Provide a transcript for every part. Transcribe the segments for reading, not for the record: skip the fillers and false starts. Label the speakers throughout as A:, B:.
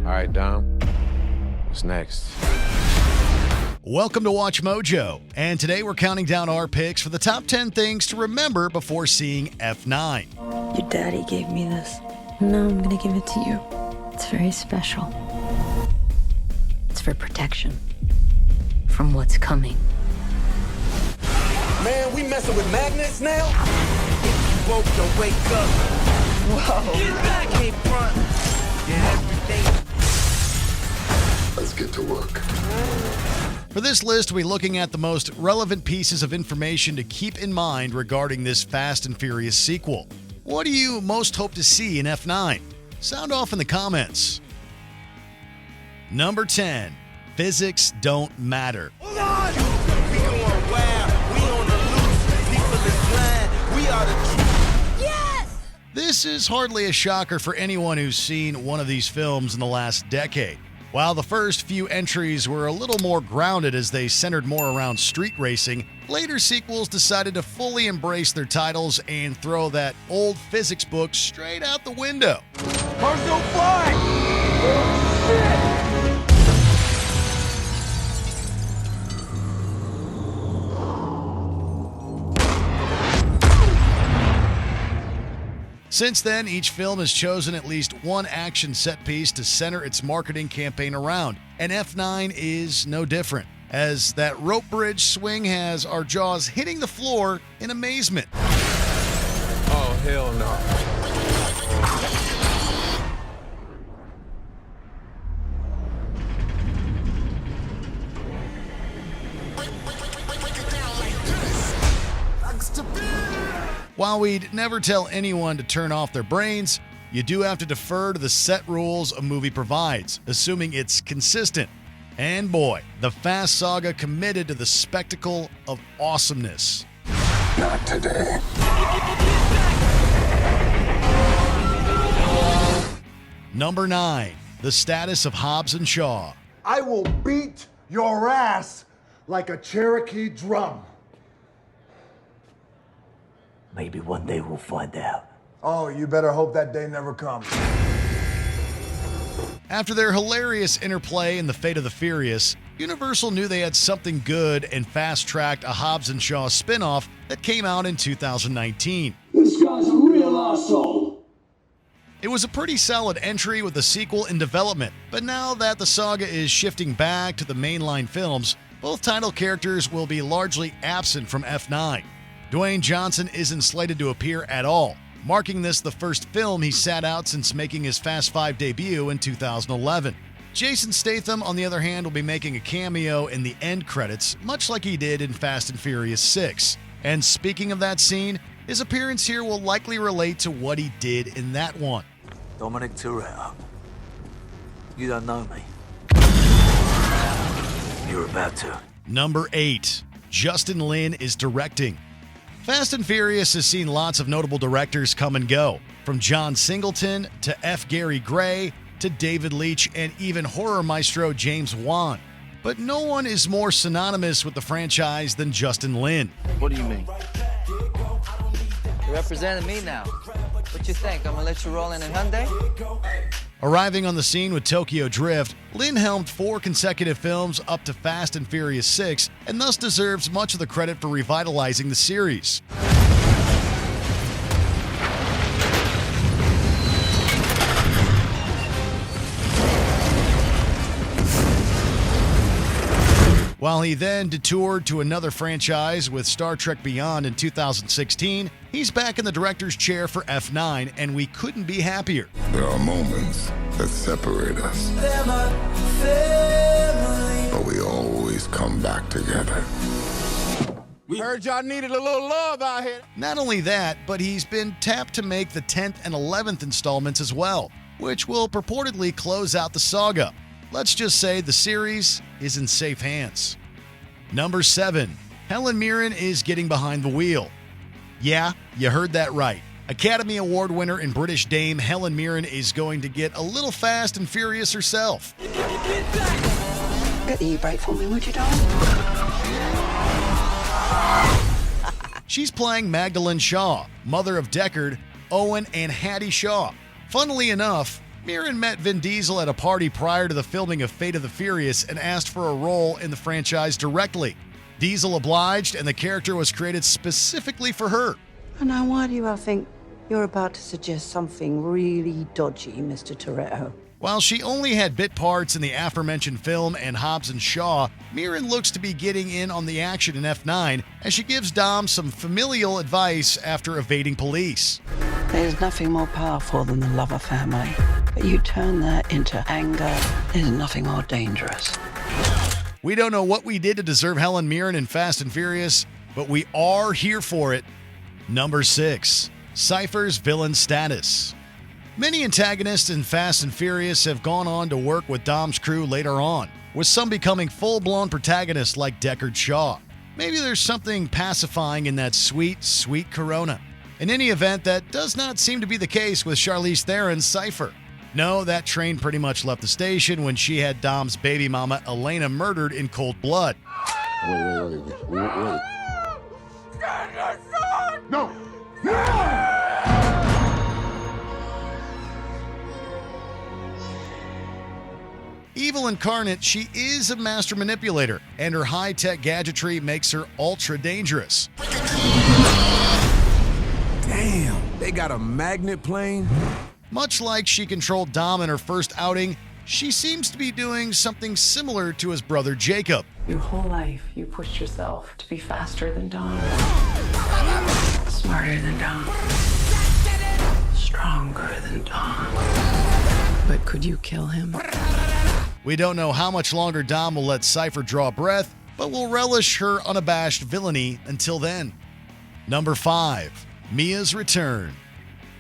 A: All right, Dom, what's next?
B: Welcome to Watch Mojo, and today we're counting down our picks for the top 10 things to remember before seeing F9.
C: Your daddy gave me this. Now I'm gonna give it to you. It's very special. It's for protection from what's coming.
D: Man, we messing with magnets now? If you woke, don't wake up. Whoa. Get back, ain't front. Yeah, everything.
E: Let's get to work.
B: For this list, we'll be looking at the most relevant pieces of information to keep in mind regarding this Fast and Furious sequel. What do you most hope to see in F9? Sound off in the comments. Number 10. Physics don't matter.
D: Hold on! We going wild. We on the loose. People is blind. We are the truth.
C: Yes!
B: This is hardly a shocker for anyone who's seen one of these films in the last decade. While the first few entries were a little more grounded as they centered more around street racing, later sequels decided to fully embrace their titles and throw that old physics book straight out the window.
D: Cars don't fly! Oh, shit!
B: Since then, each film has chosen at least one action set piece to center its marketing campaign around, and F9 is no different, as that rope bridge swing has our jaws hitting the floor in amazement.
A: Oh, hell no.
B: While we'd never tell anyone to turn off their brains, you do have to defer to the set rules a movie provides, assuming it's consistent. And boy, the Fast Saga committed to the spectacle of awesomeness.
E: Not today.
B: Number 9. The Status of Hobbs Shaw.
F: I will beat your ass like a Cherokee drum.
G: Maybe one day we'll find out.
F: Oh, you better hope that day never comes.
B: After their hilarious interplay in The Fate of the Furious, Universal knew they had something good and fast-tracked a Hobbs & Shaw spin-off that came out in 2019.
G: This guy's a real asshole.
B: It was a pretty solid entry with a sequel in development, but now that the saga is shifting back to the mainline films, both title characters will be largely absent from F9. Dwayne Johnson isn't slated to appear at all, marking this the first film he sat out since making his Fast 5 debut in 2011. Jason Statham, on the other hand, will be making a cameo in the end credits, much like he did in Fast and Furious 6. And speaking of that scene, his appearance here will likely relate to what he did in that one.
G: Dominic Toretto. You don't know me. You're about to.
B: Number 8. Justin Lin is directing. Fast and Furious has seen lots of notable directors come and go, from John Singleton to F. Gary Gray to David Leitch and even horror maestro James Wan. But no one is more synonymous with the franchise than Justin Lin.
H: What do you mean? You're representing me now. What you think? I'm gonna let you roll in a Hyundai?
B: Arriving on the scene with Tokyo Drift, Lin helmed 4 consecutive films up to Fast and Furious 6 and thus deserves much of the credit for revitalizing the series. While he then detoured to another franchise with Star Trek Beyond in 2016, he's back in the director's chair for F9, and we couldn't be happier.
E: There are moments that separate us, but we always come back together.
A: We heard y'all needed a little love out here.
B: Not only that, but he's been tapped to make the 10th and 11th installments as well, which will purportedly close out the saga. Let's just say the series is in safe hands. Number 7. Helen Mirren is getting behind the wheel. Yeah, you heard that right. Academy Award winner and British dame Helen Mirren is going to get a little fast and furious herself.
C: Get the e-brake for me, would you, darling?
B: She's playing Magdalene Shaw, mother of Deckard, Owen, and Hattie Shaw. Funnily enough, Mirren met Vin Diesel at a party prior to the filming of Fate of the Furious and asked for a role in the franchise directly. Diesel obliged, and the character was created specifically for her.
I: And now why do you think you're about to suggest something really dodgy, Mr. Toretto?
B: While she only had bit parts in the aforementioned film and Hobbs & Shaw, Mirren looks to be getting in on the action in F9 as she gives Dom some familial advice after evading police.
I: There's nothing more powerful than the love of family. But you turn that into anger, there's nothing more dangerous.
B: We don't know what we did to deserve Helen Mirren in Fast and Furious, but we are here for it. Number 6. Ciphers villain status. Many antagonists in Fast and Furious have gone on to work with Dom's crew later on, with some becoming full-blown protagonists like Deckard Shaw. Maybe there's something pacifying in that sweet, sweet Corona. In any event, that does not seem to be the case with Charlize Theron's Cypher. No, that train pretty much left the station when she had Dom's baby mama Elena murdered in cold blood.
F: Wait. No!
B: Evil incarnate, she is a master manipulator, and her high-tech gadgetry makes her ultra-dangerous.
A: Damn, they got a magnet plane?
B: Much like she controlled Dom in her first outing, she seems to be doing something similar to his brother Jacob.
J: Your whole life, you pushed yourself to be faster than Dom, smarter than Dom, stronger than Dom. But could you kill him?
B: We don't know how much longer Dom will let Cypher draw breath, but will relish her unabashed villainy until then. Number 5. Mia's return.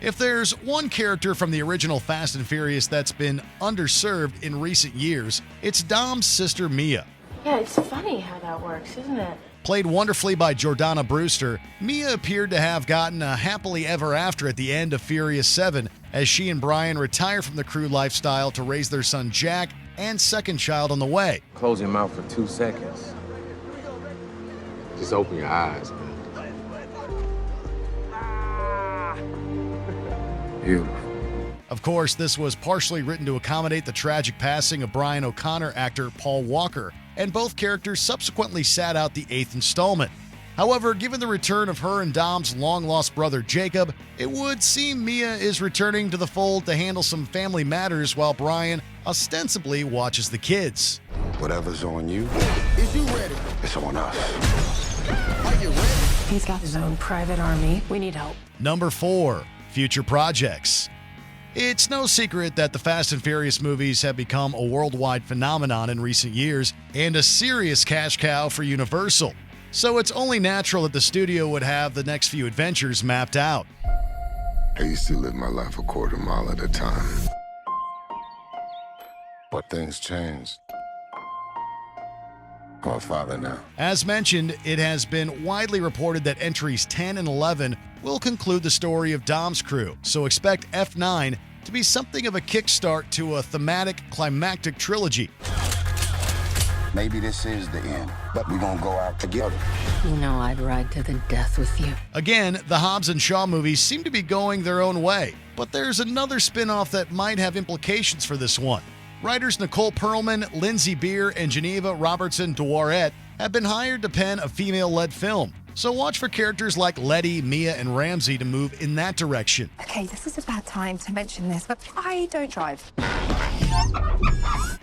B: If there's one character from the original Fast and Furious that's been underserved in recent years, it's Dom's sister Mia.
K: Yeah, it's funny how that works, isn't it?
B: Played wonderfully by Jordana Brewster, Mia appeared to have gotten a happily ever after at the end of Furious 7 as she and Brian retire from the crew lifestyle to raise their son Jack and second child on the way.
L: Close your mouth for 2 seconds. Just open your eyes, man. Beautiful.
B: Of course, this was partially written to accommodate the tragic passing of Brian O'Connor actor Paul Walker, and both characters subsequently sat out the 8th installment. However, given the return of her and Dom's long-lost brother Jacob, it would seem Mia is returning to the fold to handle some family matters while Brian ostensibly watches the kids.
E: Whatever's on you,
A: Is you ready?
E: it's on us.
A: Are you ready?
J: He's got his own private army. We need help.
B: Number 4. Future projects. It's no secret that the Fast and Furious movies have become a worldwide phenomenon in recent years and a serious cash cow for Universal. So it's only natural that the studio would have the next few adventures mapped out.
E: I used to live my life a quarter mile at a time. But things changed. I'm a father now.
B: As mentioned, it has been widely reported that entries 10 and 11 will conclude the story of Dom's crew, so expect F9 to be something of a kickstart to a thematic, climactic trilogy.
M: Maybe this is the end, but we're gonna go out together.
C: You know I'd ride to the death with you.
B: Again, the Hobbs and Shaw movies seem to be going their own way, but there's another spin-off that might have implications for this one. Writers Nicole Perlman, Lindsay Beer, and Geneva Robertson-Dworet have been hired to pen a female-led film. So watch for characters like Letty, Mia, and Ramsey to move in that direction.
N: Okay, this is a bad time to mention this, but I don't drive.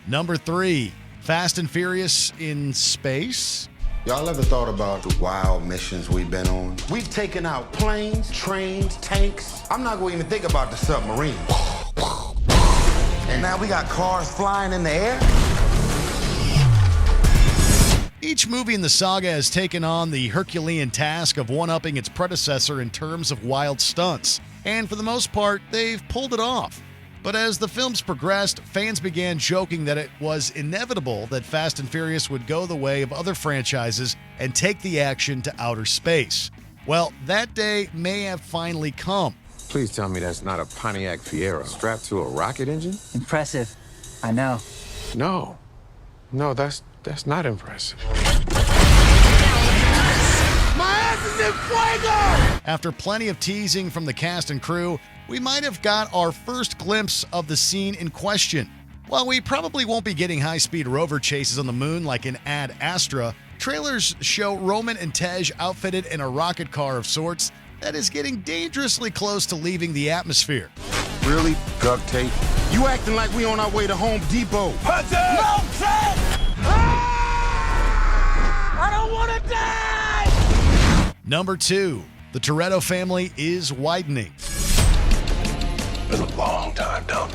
B: Number 3. Fast and Furious in space?
M: Y'all ever thought about the wild missions we've been on? We've taken out planes, trains, tanks. I'm not gonna even think about the submarine. And now we got cars flying in the air?
B: Each movie in the saga has taken on the Herculean task of one-upping its predecessor in terms of wild stunts, and for the most part, they've pulled it off. But as the films progressed, fans began joking that it was inevitable that Fast and Furious would go the way of other franchises and take the action to outer space. Well, that day may have finally come.
L: Please tell me that's not a Pontiac Fiero strapped to a rocket engine?
H: Impressive. I know.
L: No, that's not impressive.
A: My ass is
B: After plenty of teasing from the cast and crew, we might have got our first glimpse of the scene in question. While we probably won't be getting high-speed rover chases on the moon like in Ad Astra, trailers show Roman and Tej outfitted in a rocket car of sorts that is getting dangerously close to leaving the atmosphere.
M: Really? Duct tape? You acting like we on our way to Home Depot.
D: Hunter! No, Ted! I don't want to die!
B: Number 2. The Toretto family is widening.
G: Been a long time, Doc.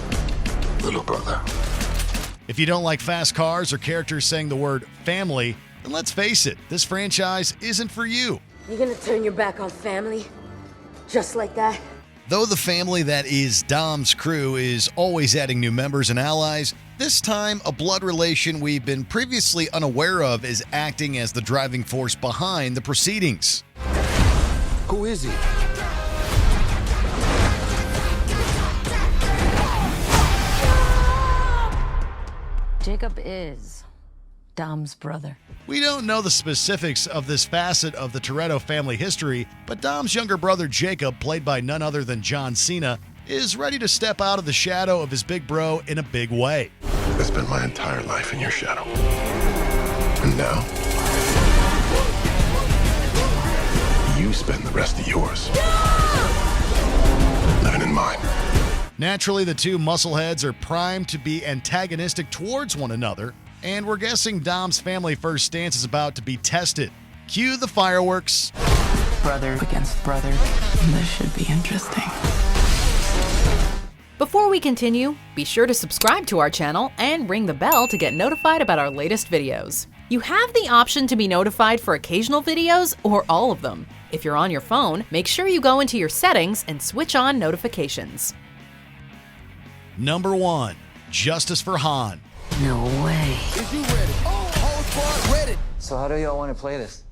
G: Little brother.
B: If you don't like fast cars or characters saying the word family, then let's face it, this franchise isn't for you.
C: You gonna turn your back on family? Just like that?
B: Though the family that is Dom's crew is always adding new members and allies, this time a blood relation we've been previously unaware of is acting as the driving force behind the proceedings.
M: Who is he?
C: Jacob is Dom's brother.
B: We don't know the specifics of this facet of the Toretto family history, but Dom's younger brother Jacob, played by none other than John Cena, is ready to step out of the shadow of his big bro in a big way.
G: I spent my entire life in your shadow. And now, you spend the rest of yours living in mine.
B: Naturally, the two muscleheads are primed to be antagonistic towards one another, and we're guessing Dom's family first stance is about to be tested. Cue the fireworks.
J: Brother against brother. This should be interesting.
O: Before we continue, be sure to subscribe to our channel and ring the bell to get notified about our latest videos. You have the option to be notified for occasional videos or all of them. If you're on your phone, make sure you go into your settings and switch on notifications.
B: Number 1. Justice for Han.
C: No way.
D: Is you ready? Oh, whole squad ready.
H: So how do y'all want to play this?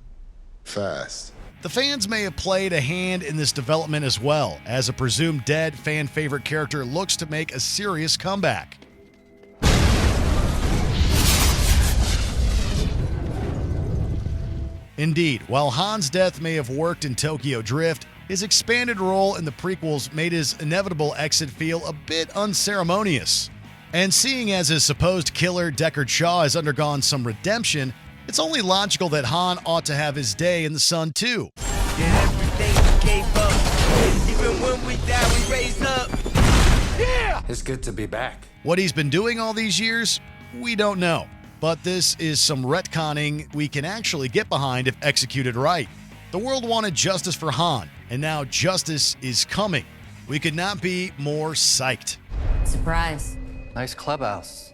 E: Fast.
B: The fans may have played a hand in this development as well, as a presumed dead fan favorite character looks to make a serious comeback. Indeed, while Han's death may have worked in Tokyo Drift, his expanded role in the prequels made his inevitable exit feel a bit unceremonious. And seeing as his supposed killer Deckard Shaw has undergone some redemption, it's only logical that Han ought to have his day in the sun too.
D: Yeah, everything we gave up. Even when we die, we raise up. Yeah!
L: It's good to be back.
B: What he's been doing all these years, we don't know. But this is some retconning we can actually get behind if executed right. The world wanted justice for Han, and now justice is coming. We could not be more psyched.
C: Surprise.
H: Nice clubhouse.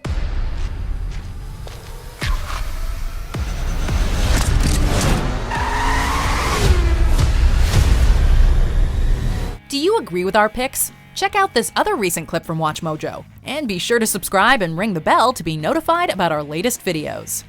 O: Do you agree with our picks? Check out this other recent clip from WatchMojo, and be sure to subscribe and ring the bell to be notified about our latest videos.